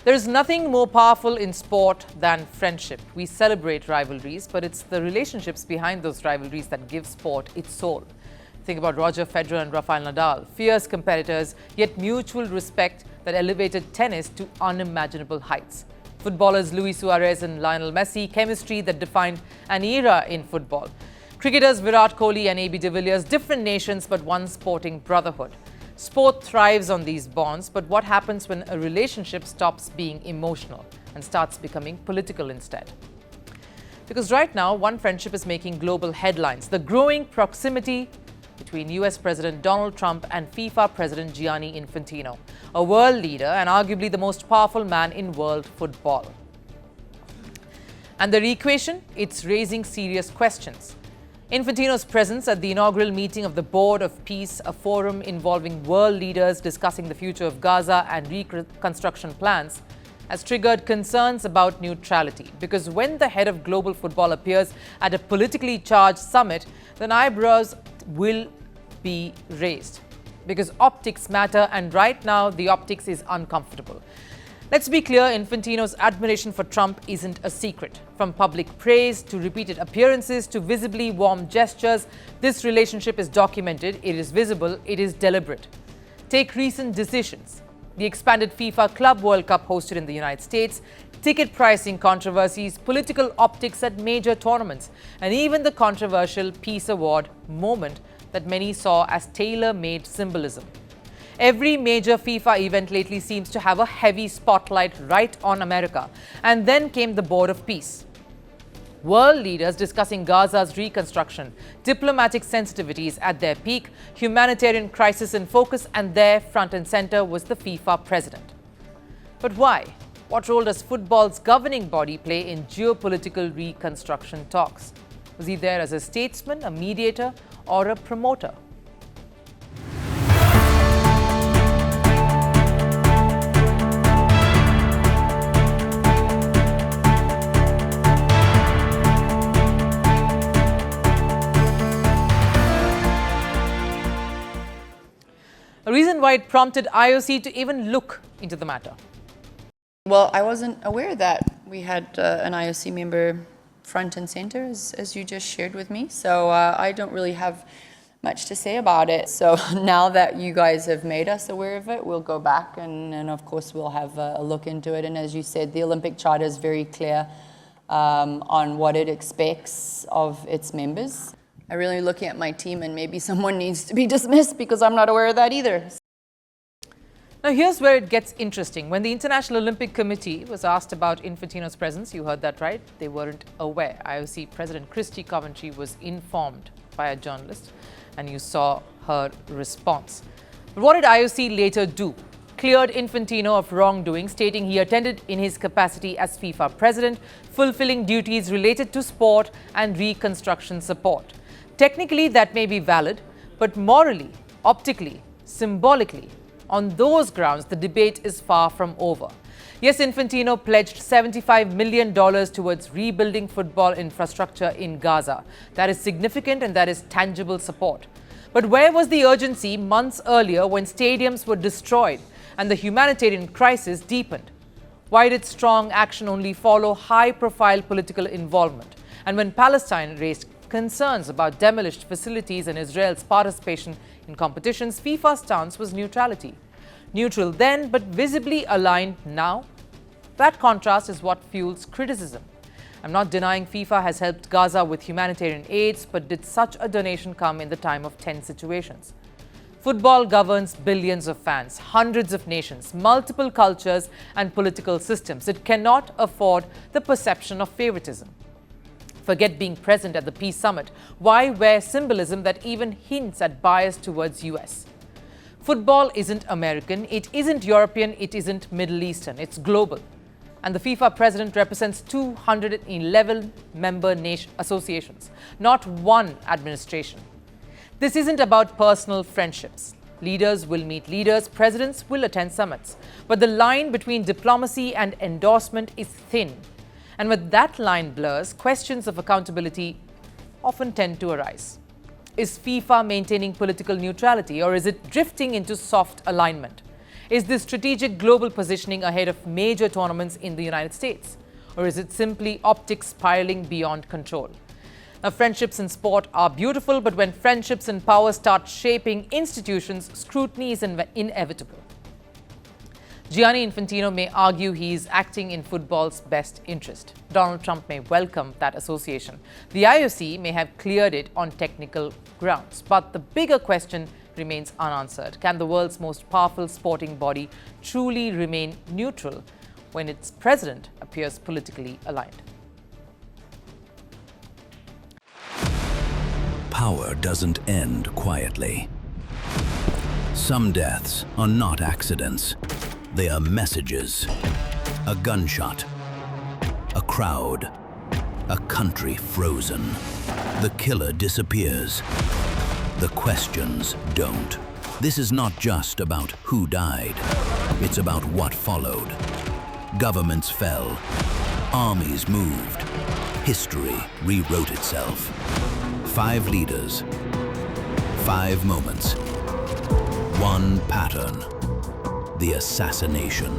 There is nothing more powerful in sport than friendship. We celebrate rivalries, but it's the relationships behind those rivalries that give sport its soul. Think about Roger Federer and Rafael Nadal, fierce competitors, yet mutual respect that elevated tennis to unimaginable heights. Footballers Luis Suarez and Lionel Messi, chemistry that defined an era in football. Cricketers Virat Kohli and AB de Villiers, different nations but one sporting brotherhood. Sport thrives on these bonds, but what happens when a relationship stops being emotional and starts becoming political instead? Because right now, one friendship is making global headlines: the growing proximity between US President Donald Trump and FIFA President Gianni Infantino, a world leader and arguably the most powerful man in world football. And the equation? It's raising serious questions. Infantino's presence at the inaugural meeting of the Board of Peace, a forum involving world leaders discussing the future of Gaza and reconstruction plans, has triggered concerns about neutrality. Because when the head of global football appears at a politically charged summit, then eyebrows will be raised. Because optics matter, and right now the optics is uncomfortable. Let's be clear, Infantino's admiration for Trump isn't a secret. From public praise to repeated appearances to visibly warm gestures, this relationship is documented, it is visible, it is deliberate. Take recent decisions: the expanded FIFA Club World Cup hosted in the United States, ticket pricing controversies, political optics at major tournaments, and even the controversial Peace Award moment that many saw as tailor-made symbolism. Every major FIFA event lately seems to have a heavy spotlight right on America. And then came the Board of Peace. World leaders discussing Gaza's reconstruction, diplomatic sensitivities at their peak, humanitarian crisis in focus, and there, front and center, was the FIFA president. But why? What role does football's governing body play in geopolitical reconstruction talks? Was he there as a statesman, a mediator, or a promoter? A reason why it prompted IOC to even look into the matter. Well, I wasn't aware that we had an IOC member front and center, as you just shared with me. So I don't really have much to say about it. So now that you guys have made us aware of it, we'll go back and of course we'll have a look into it. And as you said, the Olympic Charter is very clear on what it expects of its members. I'm really looking at my team, and maybe someone needs to be dismissed because I'm not aware of that either. Now, here's where it gets interesting. When the International Olympic Committee was asked about Infantino's presence, you heard that right, they weren't aware. IOC President Kirsty Coventry was informed by a journalist, and you saw her response. But what did IOC later do? Cleared Infantino of wrongdoing, stating he attended in his capacity as FIFA president, fulfilling duties related to sport and reconstruction support. Technically, that may be valid, but morally, optically, symbolically, on those grounds, the debate is far from over. Yes, Infantino pledged $75 million towards rebuilding football infrastructure in Gaza. That is significant and that is tangible support. But where was the urgency months earlier when stadiums were destroyed and the humanitarian crisis deepened? Why did strong action only follow high-profile political involvement? And when Palestine raised concerns about demolished facilities and Israel's participation in competitions, FIFA's stance was neutrality. Neutral then, but visibly aligned now. That contrast is what fuels criticism. I'm not denying FIFA has helped Gaza with humanitarian aids, but did such a donation come in the time of tense situations? Football governs billions of fans, hundreds of nations, multiple cultures and political systems. It cannot afford the perception of favoritism. Forget being present at the Peace Summit. Why wear symbolism that even hints at bias towards US? Football isn't American, it isn't European, it isn't Middle Eastern, it's global. And the FIFA president represents 211 member nation associations, not one administration. This isn't about personal friendships. Leaders will meet leaders, presidents will attend summits. But the line between diplomacy and endorsement is thin. And when that line blurs, questions of accountability often tend to arise. Is FIFA maintaining political neutrality, or is it drifting into soft alignment? Is this strategic global positioning ahead of major tournaments in the United States? Or is it simply optics spiraling beyond control? Now, friendships in sport are beautiful, but when friendships in power start shaping institutions, scrutiny is inevitable. Gianni Infantino may argue he is acting in football's best interest. Donald Trump may welcome that association. The IOC may have cleared it on technical grounds. But the bigger question remains unanswered. Can the world's most powerful sporting body truly remain neutral when its president appears politically aligned? Power doesn't end quietly. Some deaths are not accidents. They are messages. A gunshot. A crowd. A country frozen. The killer disappears. The questions don't. This is not just about who died. It's about what followed. Governments fell. Armies moved. History rewrote itself. 5 leaders. 5 moments. One pattern. The assassination.